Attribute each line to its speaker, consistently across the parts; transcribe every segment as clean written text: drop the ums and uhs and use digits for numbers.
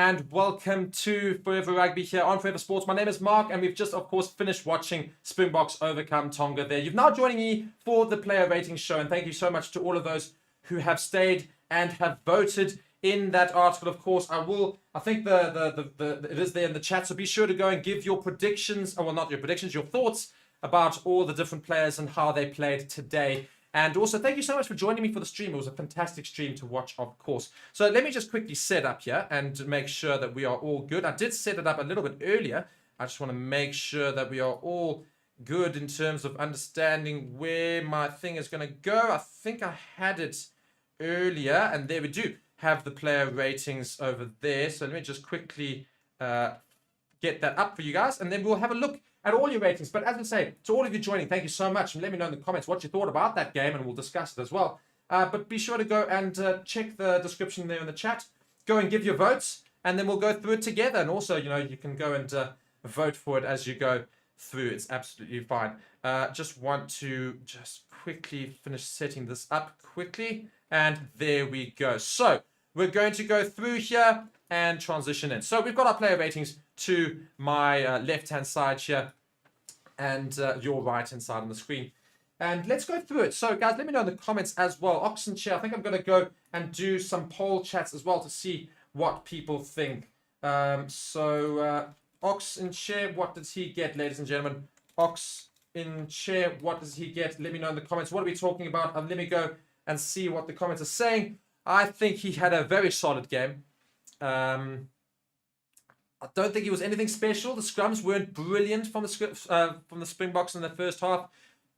Speaker 1: and welcome to Forever Rugby here on Forever Sports. My name is Mark, and we've just, of course, finished watching Springboks overcome Tonga there. You've now joining me for the player ratings show, and thank you so much to all of those who have stayed and have voted in that article. Of course, I think it is there in the chat, so be sure to go and give your predictions, well, not your predictions, your thoughts about all the different players and how they played today. And also, thank you so much for joining me for the stream. It was a fantastic stream to watch, of course. So let me just quickly set up here and make sure that we are all good. I did set it up a little bit earlier. I just want to make sure that we are all good in terms of understanding where my thing is going to go. I think I had it earlier, and there we do have the player ratings over there. So let me just quickly get that up for you guys, and then we'll have a look at all your ratings. But as I say, to all of you joining, thank you so much, and let me know in the comments what you thought about that game, and we'll discuss it as well. But be sure to go and check the description there in the chat. Go and give your votes, and then we'll go through it together. And also, you can go and vote for it as you go through. It's absolutely fine. Just want to quickly finish setting this up quickly, and there we go. So we're going to go through here and transition in. So we've got our player ratings to my left-hand side here and your right-hand side on the screen. And let's go through it. So, guys, let me know in the comments as well. Oxen Chair, I think I'm going to go and do some poll chats as well to see what people think. Ox in Chair, what does he get, ladies and gentlemen? Ox in Chair, what does he get? Let me know in the comments. What are we talking about? Let me go and see what the comments are saying. I think he had a very solid game. I don't think he was anything special. The scrums weren't brilliant from the Springboks in the first half.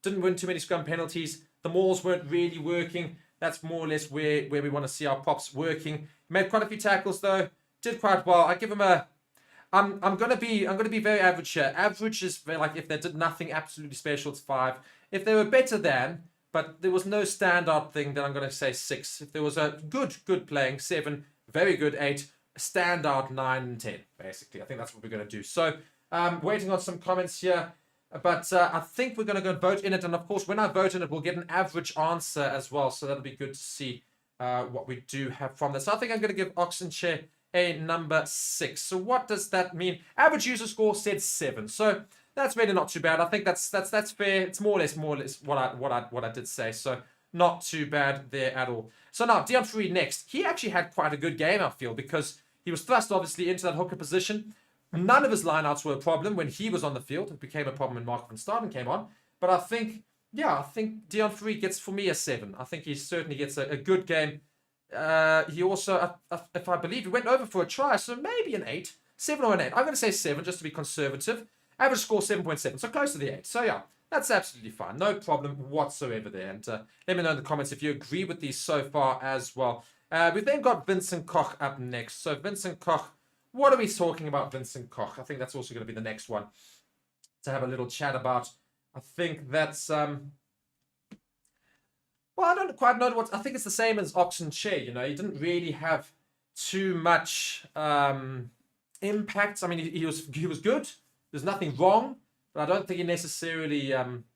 Speaker 1: Didn't win too many scrum penalties. The mauls weren't really working. That's more or less where we want to see our props working. Made quite a few tackles though. Did quite well. I give him a. I'm gonna be very average here. Average is very, like, if they did nothing absolutely special, it's 5. If they were better than, but there was no standout thing, then I'm gonna say 6. If there was a good playing, 7. Very good, 8. Standout, 9 and 10, basically. I think that's what we're going to do. So, waiting on some comments here. But I think we're going to go and vote in it. And, of course, when I vote in it, we'll get an average answer as well. So that'll be good to see what we do have from this. So I think I'm going to give Oxen Chair a number 6. So what does that mean? Average user score said 7. So that's really not too bad. I think that's fair. It's more or less what I did say. So not too bad there at all. So now, Dion Free next. He actually had quite a good game, I feel, because he was thrust, obviously, into that hooker position. None of his lineouts were a problem when he was on the field. It became a problem when Mark van Staden came on. But I think Dion Free gets, for me, a 7. I think he certainly gets a good game. He also, if I believe, he went over for a try, so maybe an 8. 7 or an 8. I'm going to say 7, just to be conservative. Average score, 7.7, so close to the 8. So, yeah. That's absolutely fine. No problem whatsoever there. And let me know in the comments if you agree with these so far as well. We've then got Vincent Koch up next. So Vincent Koch, what are we talking about Vincent Koch? I think that's also going to be the next one to have a little chat about. I think that's... well, I don't quite know what... I think it's the same as Oxen Chair, He didn't really have too much impact. I mean, he was good. There's nothing wrong. But I don't think he necessarily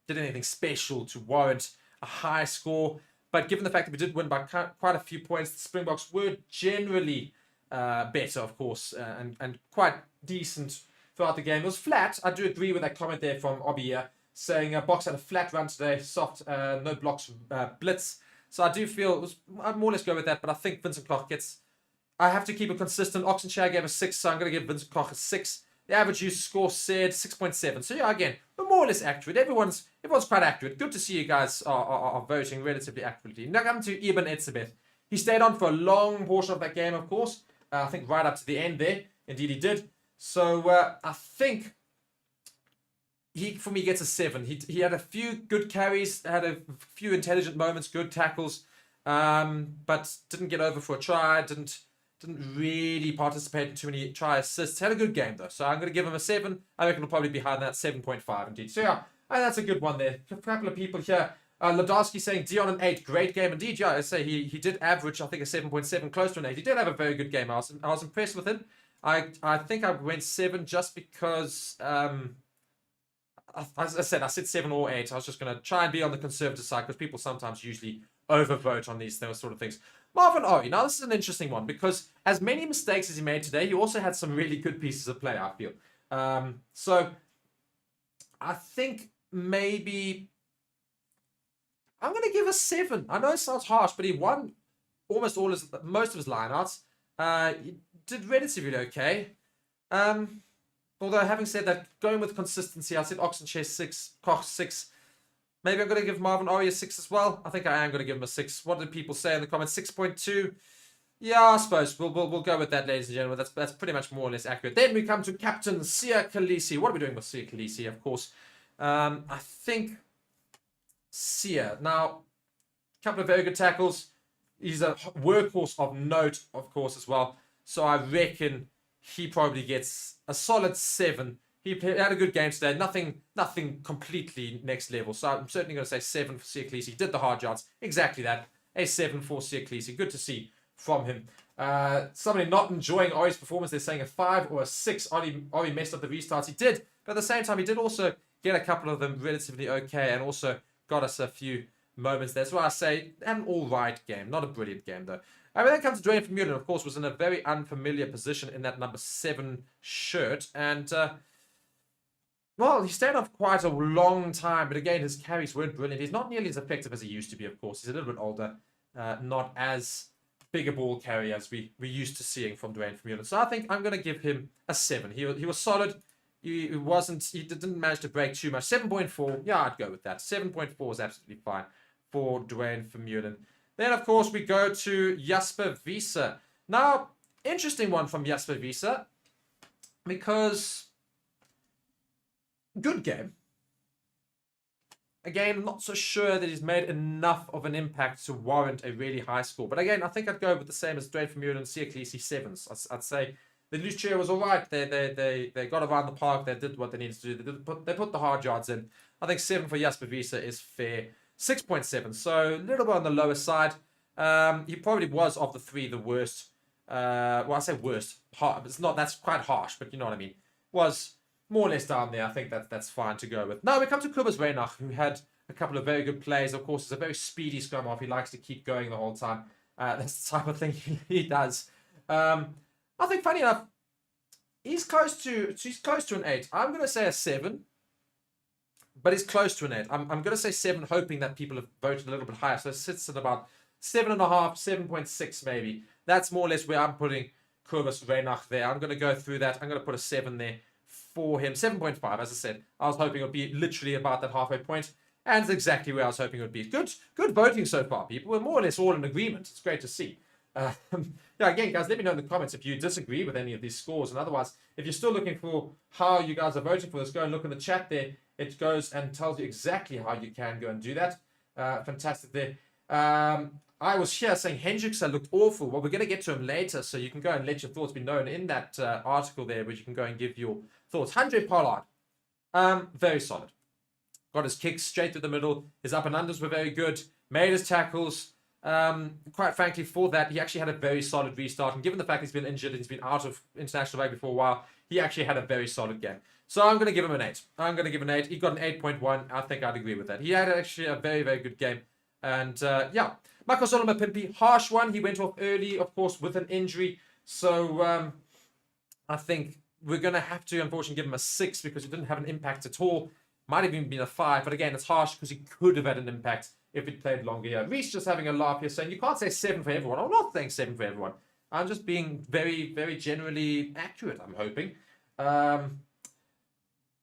Speaker 1: did anything special to warrant a high score. But given the fact that we did win by quite a few points, the Springboks were generally better, of course, and quite decent throughout the game. It was flat. I do agree with that comment there from Obia, saying Box had a flat run today, soft, no blocks, blitz. So I do feel I'd more or less go with that. But I think Vincent Koch gets... I have to keep it consistent. Oxenshire gave a 6, so I'm going to give Vincent Koch a 6. The average user score said 6.7. So yeah, again, we're more or less accurate. Everyone's quite accurate. Good to see you guys are voting relatively accurately. Now coming to Ibn Etzebeth. He stayed on for a long portion of that game, of course. I think right up to the end there. Indeed, he did. So I think he, for me, gets a 7. He had a few good carries, had a few intelligent moments, good tackles, but didn't get over for a try. Didn't really participate in too many try assists. Had a good game, though. So I'm going to give him a 7. I reckon it'll probably be higher than that, 7.5 indeed. So yeah, that's a good one there. A couple of people here. Ladowski saying Dion an 8. Great game indeed. Yeah, I say he did average, I think, a 7.7, close to an 8. He did have a very good game. I was impressed with him. I think I went 7 just because... as I said 7 or 8. I was just going to try and be on the conservative side because people sometimes usually overvote on these sort of things. Marvin Ori. Now, this is an interesting one because as many mistakes as he made today, he also had some really good pieces of play, I feel. So, I think maybe I'm going to give a 7. I know it sounds harsh, but he won almost most of his lineouts. He did relatively okay. Although, having said that, going with consistency, I said Oxenchair 6, Koch 6. Maybe I'm going to give Marvin Ori a 6 as well. I think I am going to give him a 6. What did people say in the comments? 6.2. Yeah, I suppose we'll go with that, ladies and gentlemen. That's pretty much more or less accurate. Then we come to Captain Sia Khaleesi. What are we doing with Sia Khaleesi? Of course, I think Sia. Now, a couple of very good tackles. He's a workhorse of note, of course, as well. So I reckon he probably gets a solid 7. He had a good game today. Nothing completely next level. So I'm certainly going to say 7 for Sia Khaleesi. He did the hard yards. Exactly that. A 7 for Sia Khaleesi. Good to see from him. Somebody not enjoying Ori's performance. They're saying a 5 or a 6. Ori messed up the restarts. He did. But at the same time, he did also get a couple of them relatively okay and also got us a few moments there. So I say an all-right game. Not a brilliant game, though. When it comes to Dwayne Vermeulen, of course, was in a very unfamiliar position in that number 7 shirt. And, well, he stayed off quite a long time. But again, his carries weren't brilliant. He's not nearly as effective as he used to be, of course. He's a little bit older. Not as big a ball carrier as we used to seeing from Dwayne Vermeulen. So I think I'm going to give him a 7. He was solid. He didn't manage to break too much. 7.4, yeah, I'd go with that. 7.4 is absolutely fine for Dwayne Vermeulen. Then, of course, we go to Jasper Wiese. Now, interesting one from Jasper Wiese because good game. Again, I'm not so sure that he's made enough of an impact to warrant a really high score. But again, I think I'd go with the same as Dwayne Vermeulen and Sia Khaleesi 7s. I'd say the loose chair was all right. They got around the park. They did what they needed to do. They put the hard yards in. I think 7 for Jasper Wiese is fair. 6.7, so a little bit on the lower side. He probably was, of the 3, the worst. Well, I say worst. It's not. That's quite harsh, but you know what I mean. Was more or less down there. I think that's fine to go with. Now we come to Kobus Reinach, who had a couple of very good plays. Of course, he's a very speedy scrum half. He likes to keep going the whole time. That's the type of thing he does. I think, funny enough, he's close to an 8. I'm going to say a 7. But it's close to an 8. I'm going to say 7, hoping that people have voted a little bit higher. So it sits at about 7.5, 7.6 maybe. That's more or less where I'm putting Kobus Reinach there. I'm going to go through that. I'm going to put a 7 there for him. 7.5, as I said. I was hoping it would be literally about that halfway point. And it's exactly where I was hoping it would be. Good voting so far, people. We're more or less all in agreement. It's great to see. Yeah, again, guys, let me know in the comments if you disagree with any of these scores. And otherwise, if you're still looking for how you guys are voting for this, go and look in the chat there. It goes and tells you exactly how you can go and do that. Fantastic there. I was here saying Hendrickson looked awful. Well, we're going to get to him later, so you can go and let your thoughts be known in that article there, where you can go and give your thoughts. Handré Pollard, very solid. Got his kicks straight through the middle. His up and unders were very good. Made his tackles. Quite frankly, for that, he actually had a very solid restart. And given the fact he's been injured and he's been out of international rugby for a while, he actually had a very solid game. So I'm going to give him an 8. I'm going to give an 8. He got an 8.1. I think I'd agree with that. He had actually a very, very good game. And yeah, Michael Solomon Pimpy, harsh one. He went off early, of course, with an injury. So I think we're going to have to, unfortunately, give him a 6 because he didn't have an impact at all. Might have even been a 5. But again, it's harsh because he could have had an impact if he played longer here. Reese just having a laugh here saying, you can't say 7 for everyone. I'm not saying 7 for everyone. I'm just being very, very generally accurate, I'm hoping.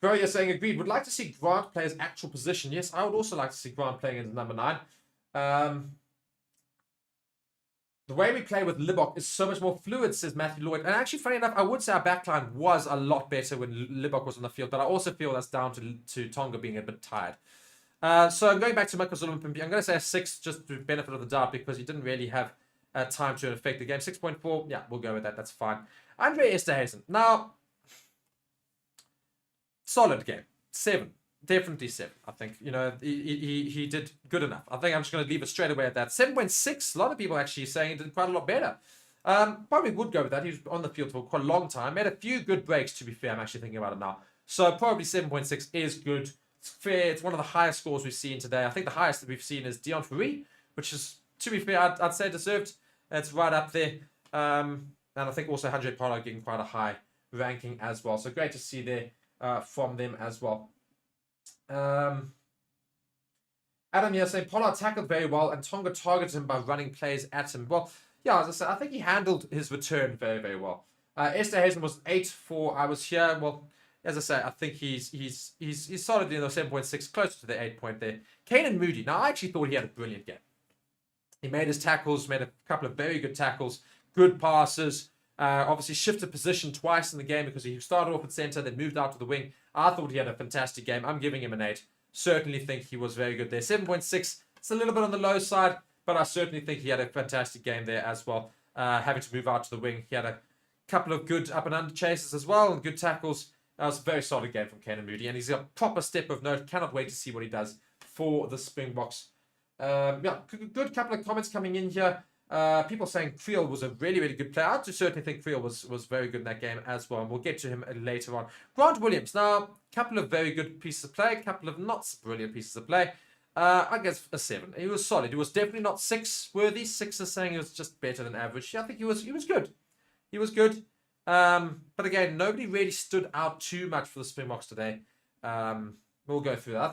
Speaker 1: Bro, you're saying agreed. Would like to see Grant play his actual position. Yes, I would also like to see Grant playing as number 9. The way we play with Libbok is so much more fluid, says Matthew Lloyd. And actually, funny enough, I would say our backline was a lot better when Libbok was on the field. But I also feel that's down to Tonga being a bit tired. So I'm going back to Michael Zulum Pimpi. I'm going to say a 6 just to benefit of the doubt because he didn't really have time to affect the game. 6.4, yeah, we'll go with that. That's fine. Andre Esterhazen. Now, solid game. 7. Definitely 7. I think, you know, he did good enough. I think I'm just going to leave it straight away at that. 7.6. A lot of people actually saying he did quite a lot better. Probably would go with that. He was on the field for quite a long time. Made a few good breaks, to be fair. I'm actually thinking about it now. So probably 7.6 is good. It's fair. It's one of the highest scores we've seen today. I think the highest that we've seen is Dion Fourie, which is, to be fair, I'd say deserved. It's right up there. And I think also 100 Pollard getting quite a high ranking as well. So great to see there from them as well. Adam here saying Pollard tackled very well and Tonga targeted him by running plays at him. Well, yeah, as I said, I think he handled his return very, very well. Esther Hazen was 8-4. I was here. Well, as I say, I think he's solidly in the 7.6, closer to the 8 point there. Kanan Moody. Now, I actually thought he had a brilliant game. He made his tackles, made a couple of very good tackles, good passes. Obviously shifted position twice in the game because he started off at center, then moved out to the wing. I thought he had a fantastic game. I'm giving him an 8. Certainly think he was very good there. 7.6. It's a little bit on the low side, but I certainly think he had a fantastic game there as well. Having to move out to the wing. He had a couple of good up and under chases as well and good tackles. That was a very solid game from Kanan Moody. And he's got a proper step of note. Cannot wait to see what he does for the Springboks. Yeah, good couple of comments coming in here. People saying Creel was a really, really good player. I certainly think Creel was very good in that game as well. And we'll get to him later on. Grant Williams. Now, a couple of very good pieces of play. A couple of not so brilliant pieces of play. I guess a 7. He was solid. He was definitely not 6 worthy. 6 is saying he was just better than average. Yeah, I think he was good. He was good. But again, nobody really stood out too much for the Springboks today. We'll go through that. I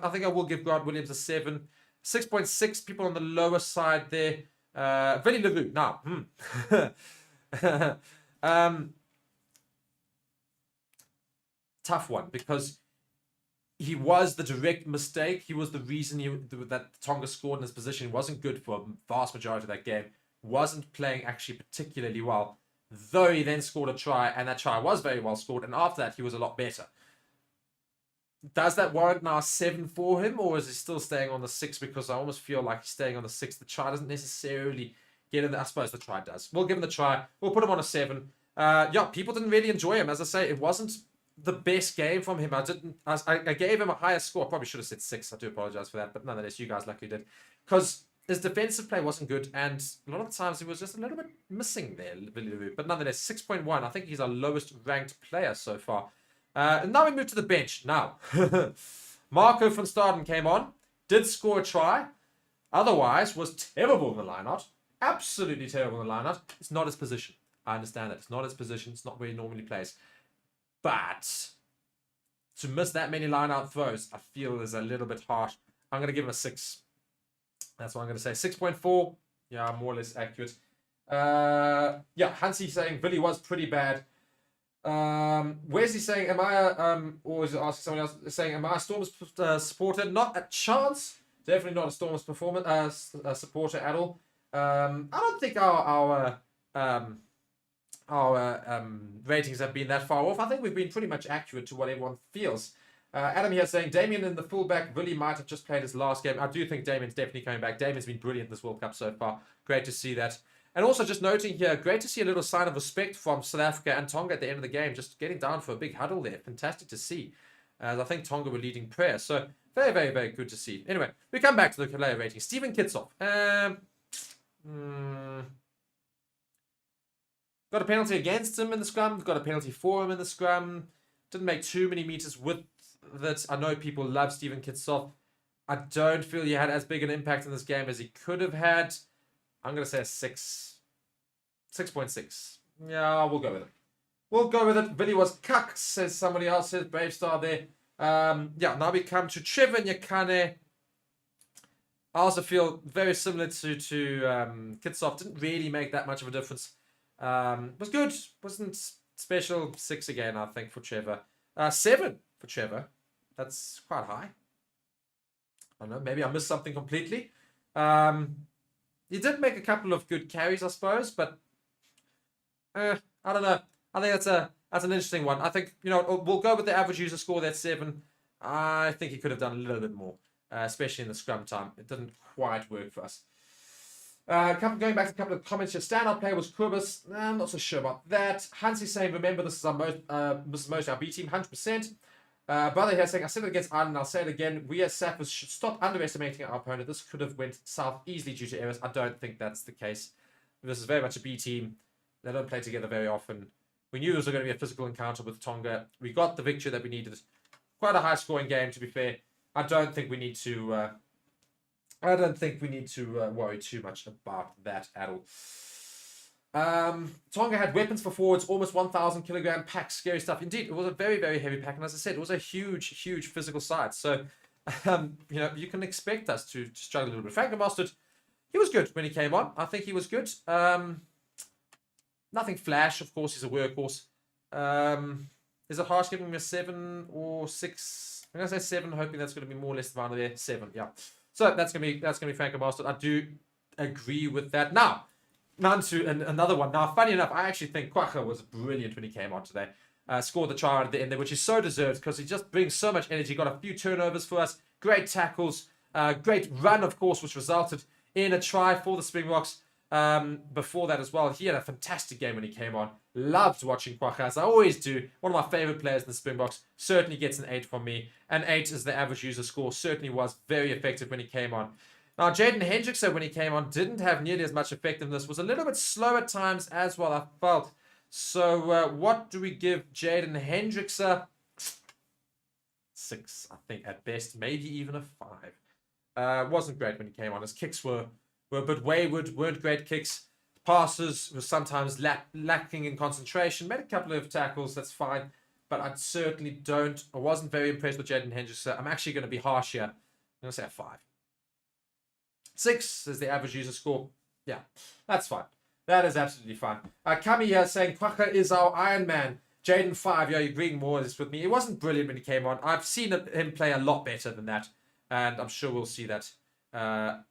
Speaker 1: think I will give Grant Williams a 7. 6.6, people on the lower side there. Vinny LaRue. Now, tough one because he was the direct mistake. He was the reason that Tonga scored in his position. He wasn't good for a vast majority of that game. Wasn't playing actually particularly well. Though he then scored a try, and that try was very well scored. And after that, he was a lot better. Does that warrant now 7 for him, or is he still staying on the 6? Because I almost feel like he's staying on the 6. The try doesn't necessarily get in. I suppose the try does. We'll give him the try. We'll put him on a 7. Yeah, people didn't really enjoy him. As I say, it wasn't the best game from him. I gave him a higher score. I probably should have said 6. I do apologize for that, but nonetheless, you guys luckily did. Because his defensive play wasn't good, and a lot of the times he was just a little bit missing there. But nonetheless, 6.1. I think he's our lowest ranked player so far. And now we move to the bench. Now, Marco van Staden came on, did score a try, otherwise was terrible in the lineout. Absolutely terrible in the lineout. It's not his position. I understand that. It's not his position. It's not where he normally plays. But to miss that many lineout throws, I feel is a little bit harsh. I'm going to give him a 6. That's what I'm going to say. 6.4. Yeah, more or less accurate. Yeah, Hansi saying Billy was pretty bad. Wesley saying, am I or is it asking someone else saying, am I a Stormers supporter? Not a chance. Definitely not a Stormers supporter at all. I don't think our ratings have been that far off. I think we've been pretty much accurate to what everyone feels. Adam here saying Damien in the fullback. Willie might have just played his last game. I do think Damien's definitely coming back. Damien's been brilliant this World Cup so far. Great to see that. And also just noting here, great to see a little sign of respect from South Africa and Tonga at the end of the game, just getting down for a big huddle there. Fantastic to see. As I think Tonga were leading prayer. So very, very, very good to see. Anyway, we come back to the player rating. Stephen Kitsoff. Got a penalty against him in the scrum. Got a penalty for him in the scrum. Didn't make too many meters with that. I know people love Stephen Kitsoff. I don't feel he had as big an impact in this game as he could have had. I'm going to say a 6. 6.6. Yeah, we'll go with it. We'll go with it. Billy was cucked, says somebody else. Says Brave Star there. Yeah, now we come to Trevor Nyakane. I also feel very similar to Kitsoff. Didn't really make that much of a difference. Was good. Wasn't special. 6 again, I think, for Trevor. 7 for Trevor. That's quite high. I don't know. Maybe I missed something completely. He did make a couple of good carries, I suppose, but I don't know. I think that's an interesting one. I think, we'll go with the average user score, that's 7. I think he could have done a little bit more, especially in the scrum time. It didn't quite work for us. Going back to a couple of comments here. Standout player was Kubis. I'm not so sure about that. Hansi saying, remember, this is most our B team, 100%. Brother here saying, I said it against Ireland, I'll say it again. We as Sappers should stop underestimating our opponent. This could have went south easily due to errors. I don't think that's the case. This is very much a B team. They don't play together very often. We knew it was going to be a physical encounter with Tonga. We got the victory that we needed. Quite a high-scoring game, to be fair. I don't think we need to I don't think we need to worry too much about that at all. Tonga had weapons for forwards, almost 1,000 kilogram packs. Scary stuff. Indeed, it was a very, very heavy pack. And as I said, it was a huge, huge physical side. So, you can expect us to struggle a little bit. Franklin Mostert, he was good when he came on. I think he was good. Nothing flash. Of course, he's a workhorse. Is it harsh giving him a 7 or 6? I'm going to say 7, hoping that's going to be more or less the there. 7, yeah. So that's going to be Franklin Mostert. I do agree with that. Now, to another one. Now, funny enough, I actually think Kwacha was brilliant when he came on today. Scored the try at the end there, which is so deserved because he just brings so much energy. Got a few turnovers for us. Great tackles. Great run, of course, which resulted in a try for the Springboks. Before that as well, he had a fantastic game when he came on. Loved watching Kwacha, as I always do. One of my favorite players in the Springboks. Certainly gets an 8 from me. An 8 is the average user score. Certainly was very effective when he came on. Now, Jaden Hendrickse, when he came on, didn't have nearly as much effectiveness. Was a little bit slow at times as well, I felt. So, what do we give Jaden Hendrickse? 6, I think, at best. Maybe even a 5. Wasn't great when he came on. His kicks were a bit wayward. Weren't great kicks. Passes were sometimes lacking in concentration. Made a couple of tackles. That's fine. But I certainly wasn't very impressed with Jaden Hendrickse. I'm actually going to be harsh here. I'm going to say a 5. 6 is the average user score. Yeah, that's fine. That is absolutely fine. Kami here saying Kwacha is our Iron Man. Jaden 5, yeah, you're agreeing more with this with me. It wasn't brilliant when he came on. I've seen him play a lot better than that. And I'm sure we'll see that.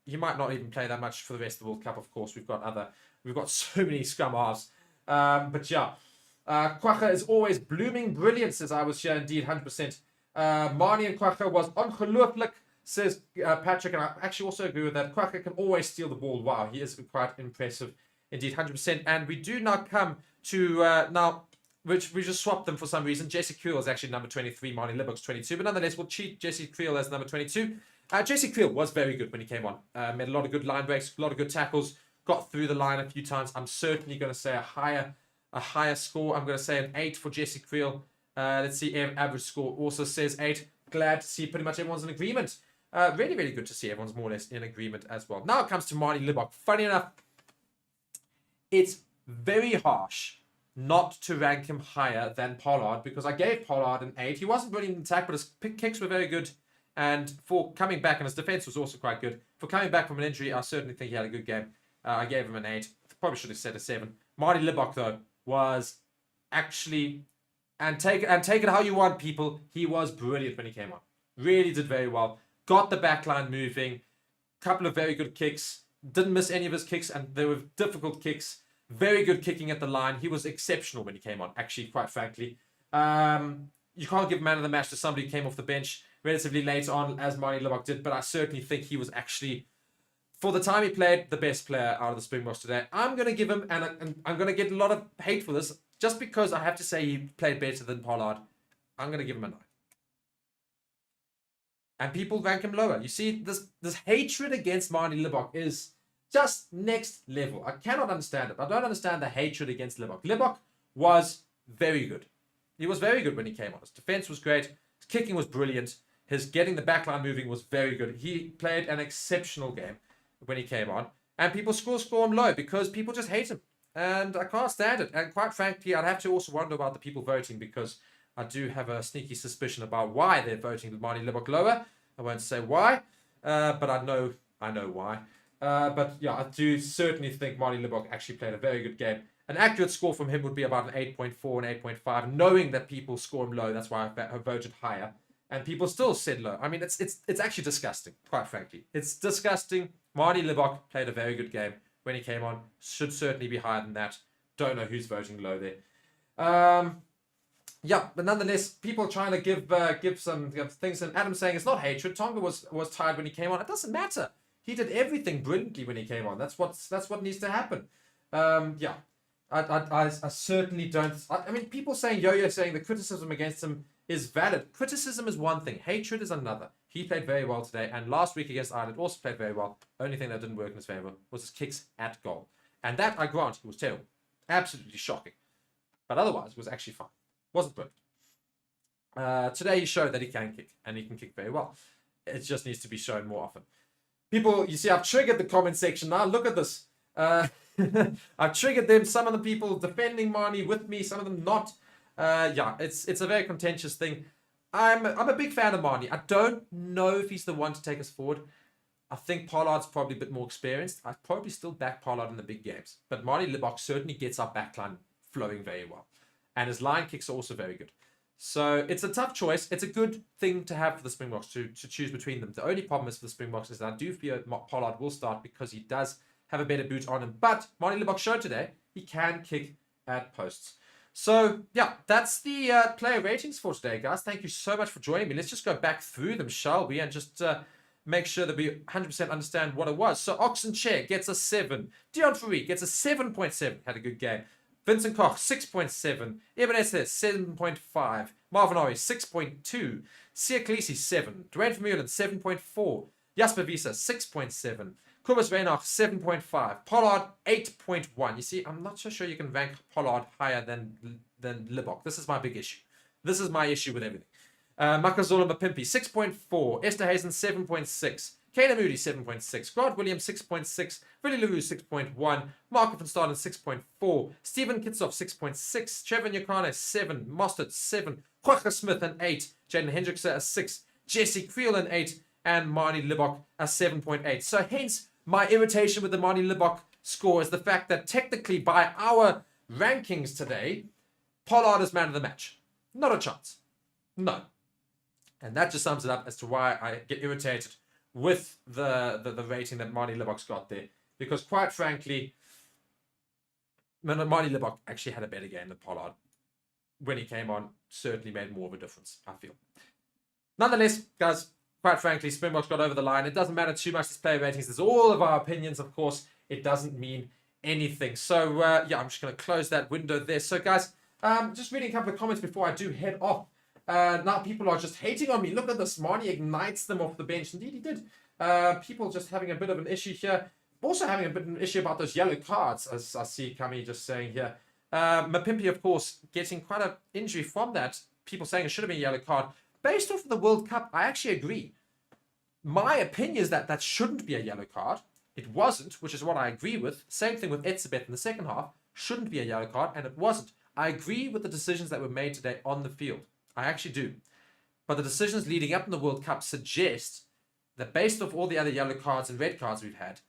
Speaker 1: He might not even play that much for the rest of the World Cup, of course. We've got so many scrum halves. But yeah, Kwacha is always blooming brilliance, as I was here, indeed, 100%. Marnie and Kwacha was ongelooflik, says Patrick, and I actually also agree with that. Kwacha can always steal the ball. Wow, he is quite impressive, indeed, 100%. And we do now come to, which we just swapped them for some reason. Jesse Creel is actually number 23, Marnie Libbock's 22, but nonetheless, we'll cheat Jesse Creel as number 22. Jesse Creel was very good when he came on. Made a lot of good line breaks, a lot of good tackles, got through the line a few times. I'm certainly going to say a higher score. I'm going to say an 8 for Jesse Creel. Let's see, average score also says 8. Glad to see pretty much everyone's in agreement. Really, really good to see everyone's more or less in agreement as well. Now it comes to Marnie Libbock. Funny enough, it's very harsh not to rank him higher than Pollard because I gave Pollard an 8. He wasn't brilliant in attack, but his kicks were very good. And for coming back, and his defense was also quite good. For coming back from an injury, I certainly think he had a good game. I gave him an 8. Probably should have said a 7. Marty Libbock, though, was actually, and take it how you want, people, he was brilliant when he came on. Really did very well. Got the backline moving. Couple of very good kicks. Didn't miss any of his kicks, and they were difficult kicks. Very good kicking at the line. He was exceptional when he came on, actually, quite frankly. You can't give man of the match to somebody who came off the bench relatively late on, as Marty Libbock did, but I certainly think he was actually, for the time he played, the best player out of the Springboks today. I'm going to give him, and I'm going to get a lot of hate for this, just because I have to say he played better than Pollard. I'm going to give him a 9. And people rank him lower. You see, this hatred against Marty Libbock is just next level. I cannot understand it. I don't understand the hatred against Libbock. Libbock was very good. He was very good when he came on. His defense was great. His kicking was brilliant. His getting the backline moving was very good. He played an exceptional game when he came on. And people score him low because people just hate him. And I can't stand it. And quite frankly, I'd have to also wonder about the people voting because I do have a sneaky suspicion about why they're voting Marty Libbock lower. I won't say why, but I know why. But yeah, I do certainly think Marty Libbock actually played a very good game. An accurate score from him would be about an 8.4 and 8.5. Knowing that people score him low, that's why I voted higher. And people still said low. I mean, it's actually disgusting, quite frankly. It's disgusting. Marty Libbock played a very good game when he came on. Should certainly be higher than that. Don't know who's voting low there. Yeah, but nonetheless, people trying to give some things. And Adam saying it's not hatred. Tonga was tired when he came on. It doesn't matter. He did everything brilliantly when he came on. That's what needs to happen. Yeah, I certainly don't. I mean, people saying Yo-Yo saying the criticism against him is valid. Criticism is one thing. Hatred is another. He played very well today, and last week against Ireland also played very well. Only thing that didn't work in his favour was his kicks at goal, and that I grant he was terrible, absolutely shocking. But otherwise, it was actually fine. Wasn't perfect. Today he showed that he can kick, and he can kick very well. It just needs to be shown more often. People, you see, I've triggered the comment section now. Look at this. I've triggered them. Some of the people defending Marnie with me, some of them not. Yeah, it's a very contentious thing. I'm a big fan of Marnie. I don't know if he's the one to take us forward. I think Pollard's probably a bit more experienced. I'd probably still back Pollard in the big games. But Marnie Libbok certainly gets our backline flowing very well. And his line kicks are also very good. So it's a tough choice. It's a good thing to have for the Springboks to choose between them. The only problem is for the Springboks is that I do fear Pollard will start because he does have a better boot on him. But Marnie Libbok showed today he can kick at posts. So, yeah, that's the player ratings for today, guys. Thank you so much for joining me. Let's just go back through them, shall we? And just make sure that we 100% understand what it was. So, Oxen Chair gets a 7. Dion Fourie gets a 7.7. Had a good game. Vincent Koch, 6.7. Ebenezer, 7.5. Marvin Ori, 6.2. Sia Khaleesi, 7. Dwayne Vermeulen, 7.4. Jasper Visa, 6.7. Kubus Reinach, 7.5. Pollard, 8.1. You see, I'm not so sure you can rank Pollard higher than Libbok. This is my big issue. This is my issue with everything. Makazola Mapimpi, 6.4. Esther Hazen, 7.6. Kayla Moody, 7.6. Grant Williams, 6.6. Willie LaRue, 6.1. Marco van Staden, 6.4. Stephen Kitsoff, 6.6. Trevor Nyakane, 7. Mostert, 7. Quacha Smith, an 8. Jaden Hendrickson, a 6. Jesse Creel, an 8. And Marnie Libbok, a 7.8. So hence, my irritation with the Marnie Libbok score is the fact that technically by our rankings today, Pollard is man of the match. Not a chance. No. And that just sums it up as to why I get irritated with the rating that Marnie Libbok's got there. Because quite frankly, Marnie Libbok actually had a better game than Pollard. When he came on, certainly made more of a difference, I feel. Nonetheless, guys, quite frankly, Springboks got over the line. It doesn't matter too much, this player ratings. There's all of our opinions, of course. It doesn't mean anything. So, yeah, I'm just going to close that window there. So, guys, just reading a couple of comments before I do head off. Now people are just hating on me. Look at this. Marnie ignites them off the bench. Indeed, he did. People just having a bit of an issue here. Also having a bit of an issue about those yellow cards, as I see Kami just saying here. Mapimpi, of course, getting quite an injury from that. People saying it should have been a yellow card. Based off of the World Cup, I actually agree. My opinion is that that shouldn't be a yellow card. It wasn't, which is what I agree with. Same thing with Etzebeth in the second half. Shouldn't be a yellow card, and it wasn't. I agree with the decisions that were made today on the field. I actually do. But the decisions leading up in the World Cup suggest that based off all the other yellow cards and red cards we've had,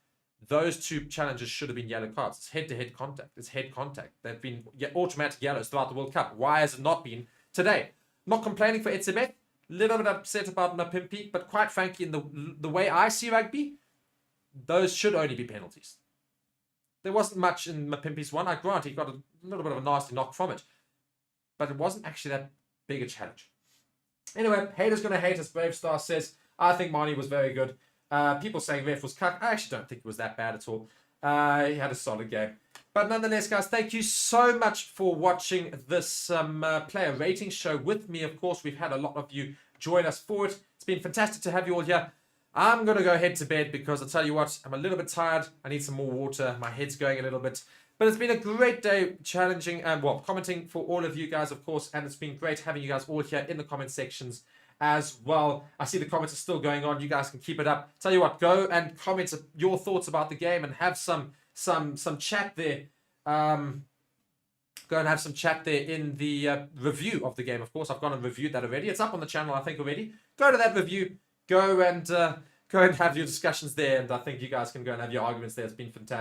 Speaker 1: those two challenges should have been yellow cards. It's head-to-head contact. It's head contact. They've been automatic yellows throughout the World Cup. Why has it not been today? Not complaining for Etzebeth. Little bit upset about Mapimpi, but quite frankly, in the way I see rugby, those should only be penalties. There wasn't much in Mapimpi's one. I grant he got a little bit of a nasty knock from it, but it wasn't actually that big a challenge. Anyway, haters gonna hate, as Brave Star says. I think Marnie was very good. People saying ref was cut. I actually don't think it was that bad at all. He had a solid game. But nonetheless, guys, thank you so much for watching this player rating show with me. Of course, we've had a lot of you join us for it. It's been fantastic to have you all here. I'm going to go head to bed because I'll tell you what, I'm a little bit tired. I need some more water. My head's going a little bit. But it's been a great day challenging and, well, commenting for all of you guys, of course. And it's been great having you guys all here in the comment sections as well. I see the comments are still going on. You guys can keep it up. Tell you what, go and comment your thoughts about the game and have some chat there. Go and have some chat there in the review of the game. Of course, I've gone and reviewed that already. It's up on the channel, I think, already. Go to that review. Go and have your discussions there. And I think you guys can go and have your arguments there. It's been fantastic.